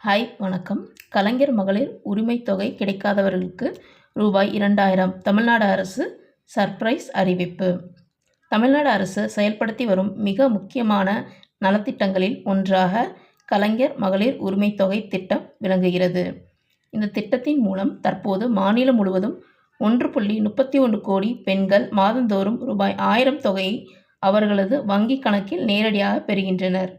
Hi வணக்கம். கலைஞர் மகளிர் உரிமைத் தொகை கிடைக்காதவர்களுக்கு ரூபாய் 2000 தமிழ்நாடு அரசு சர்ப்ரைஸ் அறிவிப்பு. தமிழ்நாடு அரசு செயல்படுத்தி வரும் மிக முக்கியமான நலத்திட்டங்களில் ஒன்றாக கலைஞர் மகளிர் உரிமைத் தொகை திட்டம் விளங்குகிறது. இந்த திட்டத்தின் மூலம் தற்போது மாநிலம் முழுவதும் 1.31 கோடி பெண்கள் மாதந்தோறும் ரூபாய் 1000 தொகையை அவர்களது வங்கிக் கணக்கில் நேரடியாக பெறுகின்றனர்.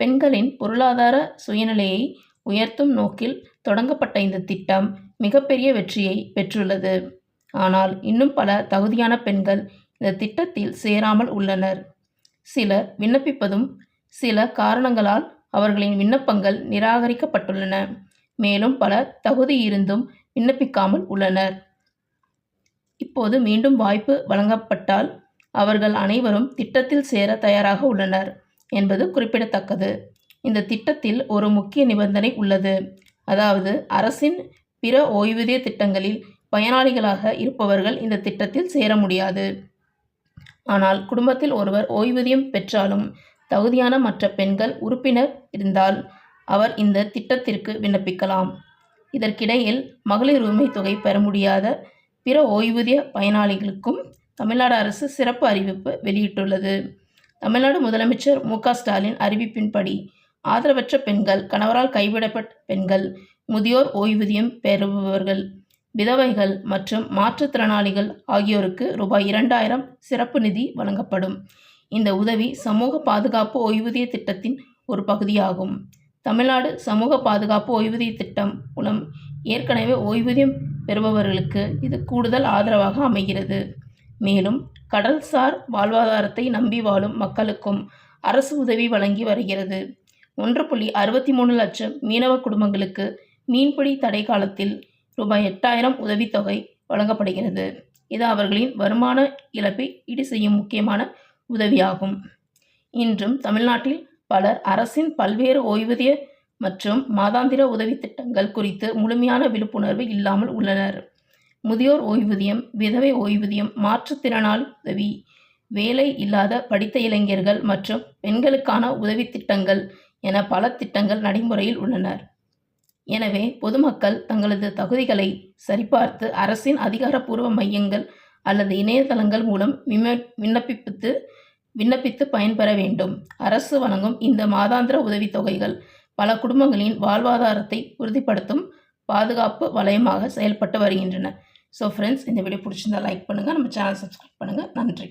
பெண்களின் பொருளாதார சுயநிலையை உயர்த்தும் நோக்கில் தொடங்கப்பட்ட இந்த திட்டம் மிகப்பெரிய வெற்றியை பெற்றுள்ளது. ஆனால் இன்னும் பல தகுதியான பெண்கள் இந்த திட்டத்தில் சேராமல் உள்ளனர். சிலர் விண்ணப்பிப்பதும் சில காரணங்களால் அவர்களின் விண்ணப்பங்கள் நிராகரிக்கப்பட்டுள்ளன. மேலும் பலர் தகுதி இருந்தும் விண்ணப்பிக்காமல் உள்ளனர். இப்போது மீண்டும் வாய்ப்பு வழங்கப்பட்டால் அவர்கள் அனைவரும் திட்டத்தில் சேர தயாராக உள்ளனர் என்பது குறிப்பிடத்தக்கது. இந்த திட்டத்தில் ஒரு முக்கிய நிபந்தனை உள்ளது. அதாவது அரசின் பிற ஓய்வூதிய திட்டங்களில் பயனாளிகளாக இருப்பவர்கள் இந்த திட்டத்தில் சேர முடியாது. ஆனால் குடும்பத்தில் ஒருவர் ஓய்வூதியம் பெற்றாலும் தகுதியான மற்ற பெண்கள் உறுப்பினர் இருந்தால் அவர் இந்த திட்டத்திற்கு விண்ணப்பிக்கலாம். இதற்கிடையில் மகளிர் உரிமைத் தொகை பெற முடியாத பிற ஓய்வூதிய பயனாளிகளுக்கும் தமிழ்நாடு அரசு சிறப்பு அறிவிப்பு வெளியிட்டுள்ளது. தமிழ்நாடு முதலமைச்சர் மு.க.ஸ்டாலின் அறிவிப்பின்படி ஆதரவற்ற பெண்கள், கணவரால் கைவிடப்பட்ட பெண்கள், முதியோர் ஓய்வூதியம் பெறுபவர்கள், விதவைகள் மற்றும் மாற்றுத்திறனாளிகள் ஆகியோருக்கு ரூபாய் 2000 சிறப்பு நிதி வழங்கப்படும். இந்த உதவி சமூக பாதுகாப்பு ஓய்வூதிய திட்டத்தின் ஒரு பகுதியாகும். தமிழ்நாடு சமூக பாதுகாப்பு ஓய்வூதிய திட்டம் மூலம் ஏற்கனவே ஓய்வூதியம் பெறுபவர்களுக்கு இது கூடுதல் ஆதரவாக அமைகிறது. மேலும் கடல்சார் வாழ்வாதாரத்தை நம்பி வாழும் மக்களுக்கும் அரசு உதவி வழங்கி வருகிறது. 1.63 லட்சம் மீனவ குடும்பங்களுக்கு மீன்பிடி தடை காலத்தில் ரூபாய் 8000 உதவித்தொகை வழங்கப்படுகிறது. இது அவர்களின் வருமான இழப்பை ஈடு செய்யும் முக்கியமான உதவியாகும். இன்றும் தமிழ்நாட்டில் பலர் அரசின் பல்வேறு ஓய்வூதிய மற்றும் மாதாந்திர உதவி திட்டங்கள் குறித்து முழுமையான விழிப்புணர்வு இல்லாமல் உள்ளனர். முதியோர் ஓய்வூதியம், விதவை ஓய்வூதியம், மாற்றுத்திறனாளி உதவி, வேலை இல்லாத படித்த இளைஞர்கள் மற்றும் பெண்களுக்கான உதவி திட்டங்கள் என பல திட்டங்கள் நடைமுறையில் உள்ளன. எனவே பொதுமக்கள் தங்களது தகுதிகளை சரிபார்த்து அரசின் அதிகாரப்பூர்வ மையங்கள் அல்லது இணையதளங்கள் மூலம் விண்ணப்பித்து பயன்பெற வேண்டும். அரசு வழங்கும் இந்த மாதாந்திர உதவித்தொகைகள் பல குடும்பங்களின் வாழ்வாதாரத்தை உறுதிப்படுத்தும் பாதுகாப்பு வலயமாக செயல்பட்டு வருகின்றன. ஸோ ஃப்ரெண்ட்ஸ், இந்த வீடியோ பிடிச்சிருந்தா லைக் பண்ணுங்கள், நம்ம சேனல் சப்ஸ்கிரைப் பண்ணுங்கள். நன்றி.